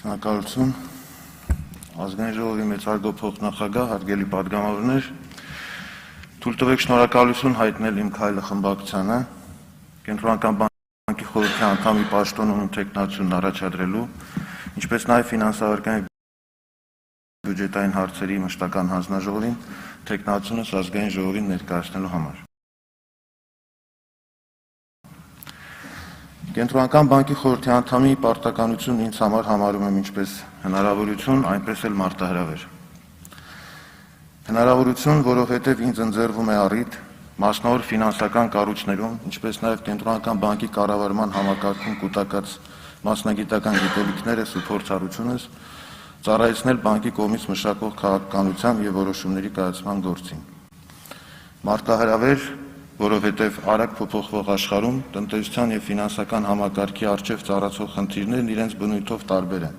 Շնորհակալություն ազգային ժողովի մեծարգո փոխնախագահ, հարգելի պատգամավորներ, թույլ տվեք շնորհակալություն հայտնել իմ քայլը խմբակցությանը, Կենտրոնական բանկի խորհրդի անդամի պաշտոնն ու թեկնածությունն առաջադրելու, ինչպես նաև ֆինանսավորական բյուջետային հարցերի մշտական հանձնաժողովին թեկնածությունս ազգային ժողովին ներկայացնելու համար։ Կենտրոնական բանկի խորհրդի անդամի պարտականությունն ինձ համար համարում եմ ինչպես հնարավորություն, այնպես էլ մարտահրավեր։ Հնարավորություն, որովհետև ինձ ընձեռվում է առիթ մասնավոր ֆինանսական կառույցներում, ինչպես նաև Կենտրոնական բանկի կառավարման համակարգում կուտակած մասնագիտական գիտելիքներս ու փորձառությունս ծառայեցնել բանկի կողմից մշակվող քաղաքականության և որոշումների կայացման գործին։ Մարտահրավեր, որովհետև արագ փոփոխվող աշխարհում տնտեսության և ֆինանսական համակարգի առջև ծառացող խնդիրներն իրենց բնույթով տարբեր են։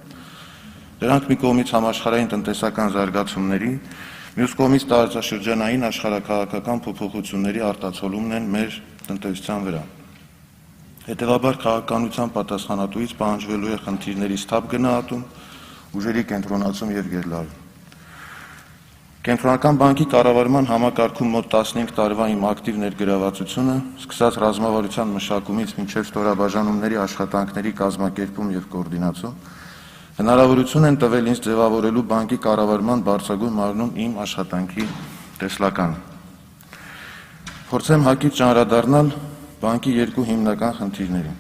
Դրանք մի կողմից համաշխարհային տնտեսական զարգացումների, մյուս կողմից տարածաշրջանային աշխարհաքաղաքական փոփոխությունների արտացոլումն են մեր տնտեսության վրա։ Հետևաբար քաղաքականության պատասխանատուից պահանջվելու է խնդիրների սթափ գնահատում, ուժերի կենտրոնացում և գերլարում։ Կենտրոնական բանկի կառավարման համակարգում մոտ 15 տարվա իմ ակտիվ ներգրավվածությունը, սկսած ռազմավարության մշակումից մինչև ստորաբաժանումների աշխատանքների կազմակերպում և կոորդինացում, հնարավորություն են տվել ինձ ձևավորելու բանկի կառավարման բարձրագույն մարմնում իմ աշխատանքի տեսլականը։ Փորձեմ հակիրճ անդրադառնալ բանկի երկու հիմնական խնդիրներին։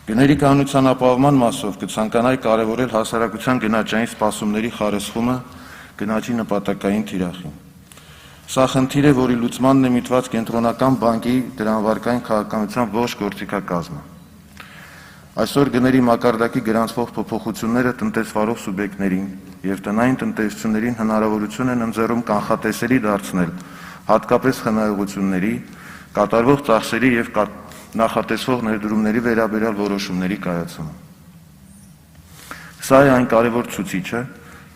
Գների կանոնության ապահովման մասով կցանկանայի կարևորել հասարակության գնաճային սպասումների խարսխումը գնաճի նպատակային թիրախին։ Սա խնդիր է, որի լուծմանն է միտված Կենտրոնական բանկի դրամավարկային քաղաքականության ողջ գործիքակազմը։ Այսօր գների մակարդակի գրանցվող փոփոխությունները տնտեսվարող սուբյեկտներին և տնային տնտեսություններին հնարավորություն են ընձեռում կանխատեսելի դարձնել հատկապես խնայողությունների, կատարվող ծախսերի և նախատեսվող ներդրումների վերաբերյալ որոշումների կայացումը։ Սա է այն կարևոր ցուցիչը,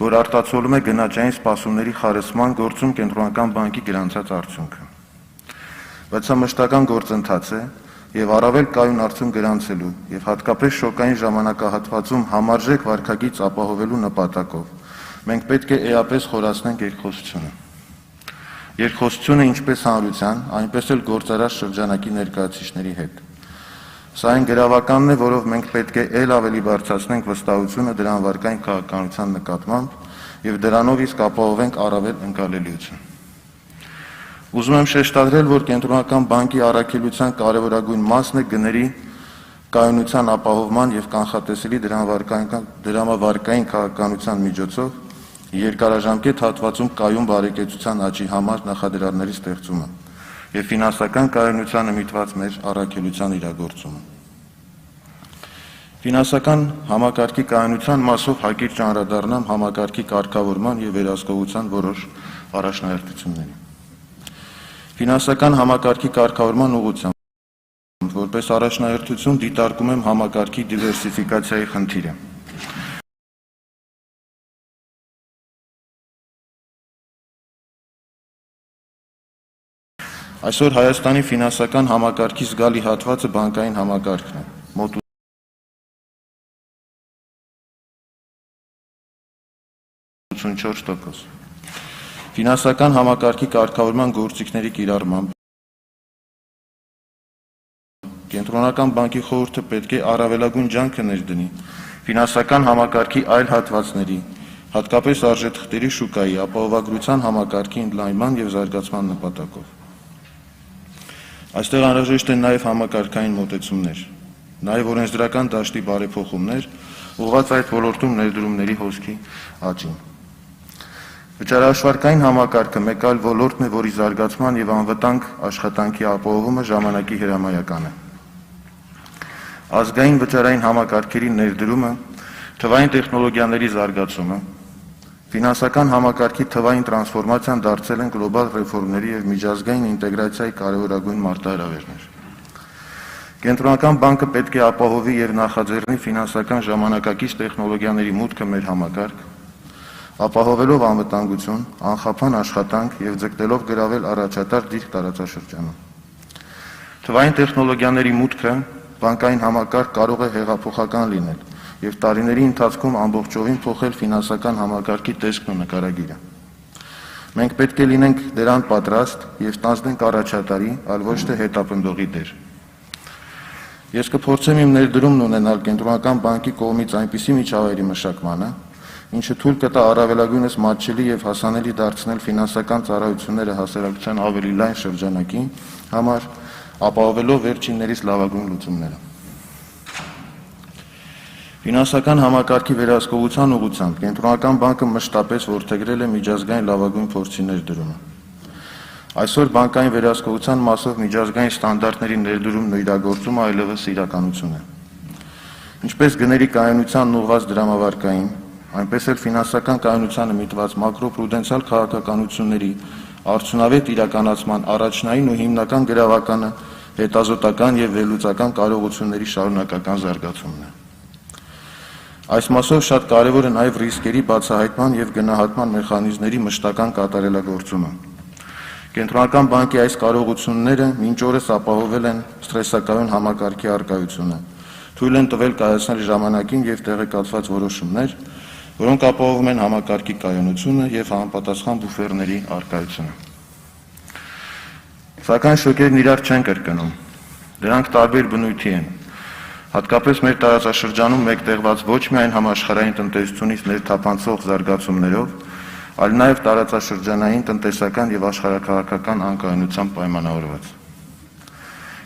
որ արտացոլում է գնաճային սպասումների խարսխման գործում Կենտրոնական բանկի գրանցած արդյունքը։ Բայց սա մշտական գործընթաց է և առավել կայուն արդյունք գրանցելու և հատկապես շոկային ժամանակահատվածում համարժեք վարքագիծ ապահովելու նպատակով մենք պետք է էապես խորացնենք երկխոսությունը։ Երկխոսությունը ինչպես հանրության, այնպես էլ գործարար շրջանակի ներկայացուցիչների հետ։ Սա այն գրավականն է, որով մենք պետք է էլ ավելի բարձրացնենք վստահությունը դրամավարկային քաղաքականության նկատմամբ և դրանով իսկ ապահովենք առավել ընկալելիություն։ Ուզում եմ շեշտադրել, որ Կենտրոնական բանկի առաքելության կարևորագույն մասն է գների կայունության ապահովման և կանխատեսելի դրամավարկային քաղաքականության միջոցով երկարաժամկետ հատվածում կայուն բարեկեցության աճի համար նախադրյալների ստեղծումը և ֆինանսական կայունությանը միտված մեր առաքելության իրագործումը։ Ֆինանսական համակարգի կայունության մասով հակիրճ անդրադառնամ համակարգի կարգավորման և վերահսկողության որոշ առաջնահերթությունների։ Ֆինանսական համակարգի կարգավորման ուղղությամբ որպես առաջնահերթություն դիտարկում եմ համակարգի դիվերսիֆիկացիայի խնդիրը։ Այսօր Հայաստանի ֆինանսական համակարգի զգալի հատվածը բանկային համակարգն է, մոտ 84%։ Ֆինանսական համակարգի կարգավորման գործիքների կիրառմամբ Կենտրոնական բանկի խորհուրդը պետք է առավելագույն ջանքը ներդնի ֆինանսական համակարգի այլ հատվածների, հատկապես արժեթղթերի շուկայի, ապահովագրության համակարգի ընդլայնման և զարգացման նպատակով։ Այստեղ անհրաժեշտ են նաև համակարգային մոտեցումներ, նաև օրենսդրական դաշտի բարեփոխումներ, ուղղված այդ ոլորտում ներդրումների հոսքի աճին։ Վճարաշվարկային համակարգը մեկ այլ ոլորտն է, որի զարգացման և անվտանգ աշխատանքի ապահովումը ժամանակի հրամայական է։ Ազգային վճարային համակարգերի ներդրումը, թվային տեխնոլոգիաների զարգացումը, ֆինանսական համակարգի թվային տրանսֆորմացիան դարձել են գլոբալ ռեֆորմների և միջազգային ինտեգրացիայի կարևորագույն մարտահրավերներ։ Կենտրոնական բանկը պետք է ապահովի և նախաձեռնի ֆինանսական ժամանակակից տեխնոլոգիաների մուտքը մեր համակարգ, ապահովելով անվտանգություն, անխափան աշխատանք և ձգտելով գրավել առաջատար դիրք տարածաշրջանում։ Թվային տեխնոլոգիաների մուտքը բանկային համակարգ կարող է հեղափոխական լինել եւ տարիների ընթացքում ամբողջովին փոխել ֆինանսական համակարգի տեսքն ու նկարագիրը։ Մենք պետք է լինենք դրան պատրաստ եւ ստանձնենք առաջատարի, այլ ոչ թե հետապնդողի դեր։ Ես կփորձեմ իմ ներդրումն ունենալ կենտրոնական բանկի կողմից այնպիսի միջավայրի մշակմանը, ինչը թույլ կտա առավելագույնս մատչելի եւ հասանելի դարձնել ֆինանսական ծառայությունները հասարակության ավելի լայն շրջանակի համար, ապահովելով վերջիններից լավագույն լուծումները։ Ֆինանսական համակարգի վերահսկողության ուղղությամբ կենտրոնական բանկը մշտապես որդեգրել է միջազգային լավագույն փորձի ներդրումը։ Այսօր բանկային վերահսկողության մասով միջազգային ստանդարտների ներդրումն ու իրագործումը այլևս իրականություն է։ Ինչպես գների կայունությանն ուղղված դրամավարկային, այնպես էլ ֆինանսական կայունությանը միտված մակրոպրուդենցիալ քաղաքականությունների արդյունավետ իրականացման առաջնային ու հիմնական գրավականը հետազոտական եւ վերլուծական կարողությունների շարունակական զարգացումն է։ Այս մասով շատ կարևոր է նաեւ ռիսկերի բացահայտման եւ գնահատման մեխանիզմների մշտական կատարելագործումը։ Կենտրոնական բանկի այս կարողությունները մինչ օրս ապահովել են սթրեսակայուն համակարգի առկայությունը, թույլ են տվել կայացնել ժամանակին եւ տեղեկատված որոշումներ, որոնք ապահովում են համակարգի կայունությունը եւ համապատասխան բուֆերների առկայությունը։ Սակայն շոկերն իրար չեն կրկնում։ Դրանք տարբեր բնույթի են։ Հատկապես մեր տարածաշրջանում մեկտեղված ոչ միայն համաշխարհային տնտեսությունից ներթափանցող զարգացումներով, այլ նաև տարածաշրջանային տնտեսական եւ աշխարհաքաղաքական անկայունությամբ պայմանավորված։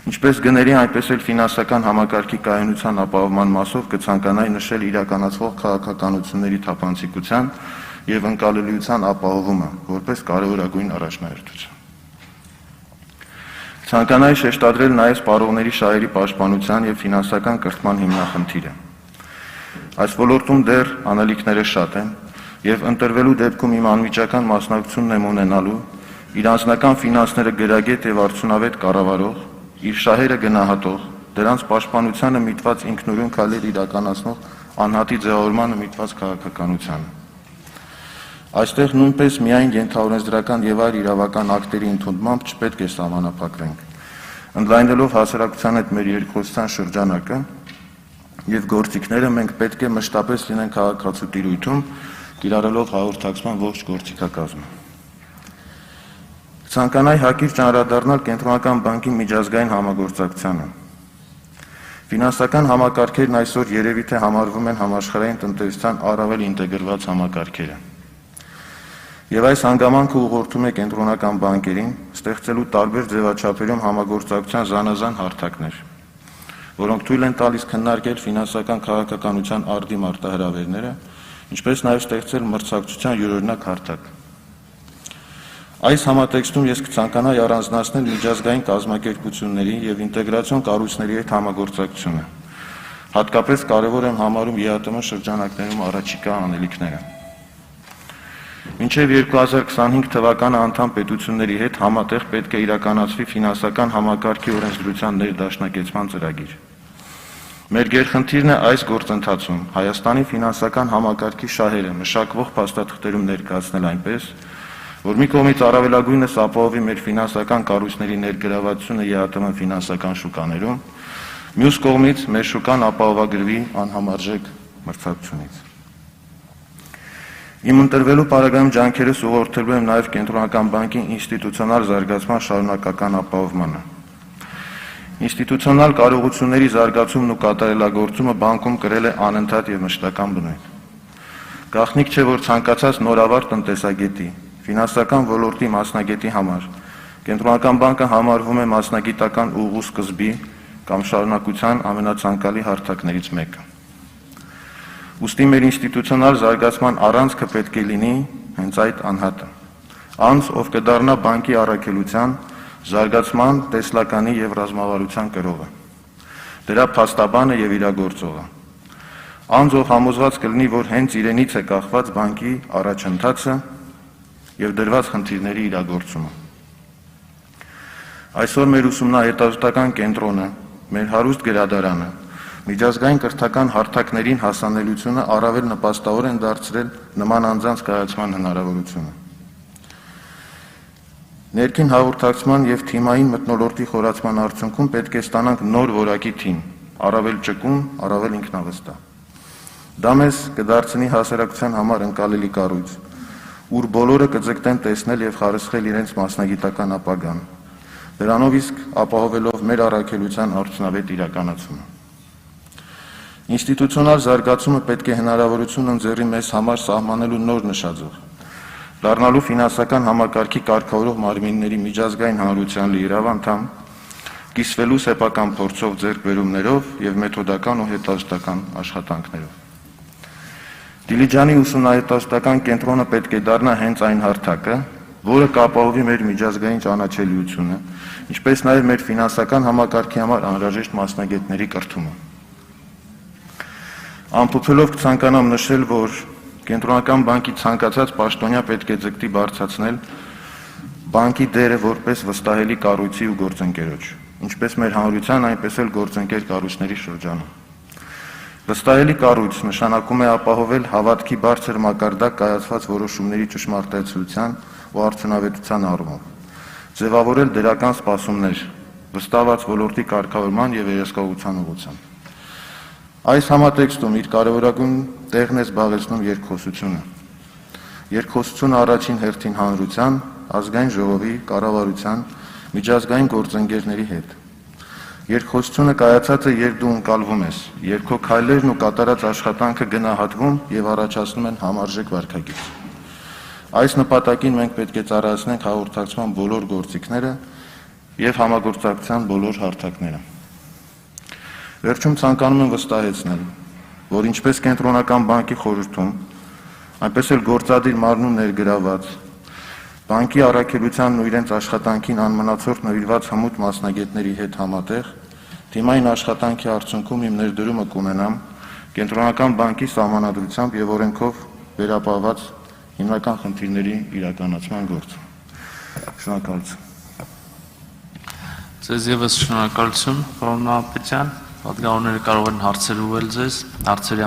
Ինչպես գների, այնպես էլ ֆինանսական համակարգի կայունության ապահովման մասով կցանկանայի նշել իրականացվող քաղաքականությունների թափանցիկության եւ ընկալելիության ապահովումը, որպես կարևորագույն առաջնահերթություն։ Ցանկանայի շեշտադրել նաև սպառողների շահերի պաշտպանության եւ ֆինանսական կրթման հիմնախնդիրը։ Այս ոլորտում դեռ անելիքները շատ են եւ ընտրվելու դեպքում իմ անմիջական մասնակցությունն եմ ունենալու իր անձնական ֆինանսները գրագետ եւ արդյունավետ կառավարող, իր շահերը գնահատող, դրանց պաշտպանությանը միտված ինքնուրույն քայլեր իրականացնող անհատի ձևավորմանը միտված քաղաքականությանը։ Այստեղ նույնպես միայն ենթաօրենսդրական եւ այլ իրավական ակտերի ընդունմամբ չպետք է սահմանափակվենք, ընդլայնելով հասարակության հետ մեր երկխոսության շրջանակը եւ գործիքները մենք պետք է մշտապես լինենք քաղաքացու տիրույթում, կիրառելով հաղորդակցման ողջ գործիքակազմը։ Ցանկանայի հակիրճ անդրադառնալ կենտրոնական բանկի միջազգային համագործակցությանը։ Ֆինանսական համակարգերն այսօր երևի թե համարվում են համաշխարհային տնտեսության առավել ինտեգրված համակարգերը։ Եվ այս հանգամանքը ուղղորդում է կենտրոնական բանկերին ստեղծելու տարբեր ձևաչափերում համագործակցության զանազան հարթակներ, որոնք թույլ են տալիս քննարկել ֆինանսական քաղաքականության արդի մարտահրավերները, ինչպես նաև ստեղծել մրցակցության յուրօրինակ հարթակ։ Այս համատեքստում ես կցանկանայի առանձնացնել միջազգային կազմակերպությունների եւ ինտեգրացիոն կառույցների հետ համագործակցությունը։ Հատկապես կարևոր եմ համարում ԵԱՏՄ շրջանակներում առաջիկա անելիքները։ Մինչև 2025 թվականը անդամ պետությունների հետ համատեղ պետք է իրականացվի ֆինանսական համակարգի օրենսդրության ներդաշնակեցման ծրագիր։ Մեր գերխնդիրն է այս գործընթացում Հայաստանի ֆինանսական համակարգի շահերը մշակվող փաստաթղթերում ներկայացնել այնպես, որ մի կողմից առավելագույնս ապահովի մեր ֆինանսական կառույցների ներգրավվածությունը ԵԱՏՄ ֆինանսական շուկաներում, մյուս կողմից մեր շուկան ապահովագրվի անհամարժեք մրցակցությունից։ Իմ ընտրվելու պարագայում ջանքերս ուղղորդելու եմ նաև կենտրոնական բանկի ինստիտուցիոնալ զարգացման շարունակական ապահովմանը։ Ինստիտուցիոնալ կարողությունների զարգացումն ու կատարելագործումը բանկում կրել է անընդհատ եւ մշտական բնույթ։ Գաղտնիք չէ, որ ցանկացած նորավար տնտեսագետի, ֆինանսական ոլորտի մասնագետի համար կենտրոնական բանկը համարվում է մասնագիտական ուղու սկզբի կամ շարունակության ամենացանկալի հարթակներից մեկը։ Ուստի մեր ինստիտուցիոնալ զարգացման առանցքը պետք է լինի հենց այդ անհատը, անձ, ով կդառնա բանկի առաքելության, զարգացման, տեսլականի եւ ռազմավարության կրողը, դրա փաստաբանը եւ իրագործողը, անձ, ով համոզված կլինի, որ հենց իրենից է կախված բանկի առաջընթացը եւ դրված խնդիրների իրագործումը։ Այսօր մեր ուսումնահետազոտական կենտրոնը, մեր հարուստ գրադարանը, միջազգային կրթական հարթակներին հասանելիությունը առավել նպաստավոր են դարձրել նման անձանց կայացման հնարավորությունը։ Ներքին հաղորդակցման եւ թիմային մթնոլորտի խորացման արդյունքում պետք է ստանանք նոր որակի թիմ, առավել ճկուն, առավել ինքնավստահ։ Դա մեզ կդարձնի հասարակության համար ընկալելի կառույց, ուր բոլորը կձգտեն տեսնել եւ խարսխել իրենց մասնագիտական ապագան, դրանով իսկ ապահովելով մեր առաքելության արդյունավետ իրականացումը։ Ինստիտուցիոնալ զարգացումը պետք է հնարավորություն ընձեռի մեզ համար սահմանելու նոր նշաձող, դառնալու ֆինանսական համակարգի կարգավորող մարմինների միջազգային հանրության լիիրավ անդամ, կիսվելու սեփական փորձով, ձեռքբերումներով եւ մեթոդական ու հետազոտական աշխատանքներով։ Դիլիջանի ուսումնահետազոտական կենտրոնը պետք է դառնա հենց այն հարթակը, որը կապահովի մեր միջազգային ճանաչելիությունը, ինչպես նաեւ մեր ֆինանսական համակարգի համար անհրաժեշտ մասնագետների կրթումը։ Ամփոփելով կցանկանամ նշել, որ Կենտրոնական բանկի ցանկացած պաշտոնյա պետք է ձգտի բարձրացնել բանկի դերը որպես վստահելի կառույցի ու գործընկերոջ, ինչպես մեր հանրության, այնպես էլ գործընկեր կառույցների շրջանում։ Վստահելի կառույց նշանակում է ապահովել հավատքի բարձր մակարդակ կայացված որոշումների ճշմարտացիության ու արդյունավետության առումով, ձևավորել դրական սպասումներ, վստահված ոլորտի կարգավորման եւ վերահսկողության ուղղությամբ։ Այս համատեքստում իր կարևորագույն տեղն է զբաղեցնում երկխոսությունը։ Երկխոսությունը առաջին հերթին հանրության, ազգային ժողովի, կառավարության, միջազգային գործընկերների հետ։ Երկխոսությունը կայացած է, երբ դու ընկալվում ես, երբ քո քայլերն ու կատարած աշխատանքը գնահատվում եւ առաջացնում են համարժեք վարքագիծ։ Այս նպատակին մենք պետք է ծառայեցնենք հաղորդակցման բոլոր գործիքները եւ համագործակցության բոլոր հարթակները։ Վերջում ցանկանում եմ վստահեցնել, որ ինչպես Կենտրոնական բանկի խորհրդում, այնպես էլ գործադիր մարմնում ներգրաված բանկի առաքելությանն ու իրենց աշխատանքին անմնացորդ նվիրված հմուտ մասնագետների հետ համատեղ թիմային աշխատանքի արդյունքում իմ ներդրումը կունենամ Կենտրոնական բանկի սահմանադրությամբ եւ օրենքով վերապահված հիմնական խնդիրների իրականացման գործում։ Շնորհակալություն։ Ձեզ եւս շնորհակալություն, պարոն Նահապետյան։ Պատգամավորները կարող են հարցեր ուղղել ձեզ, հարցերի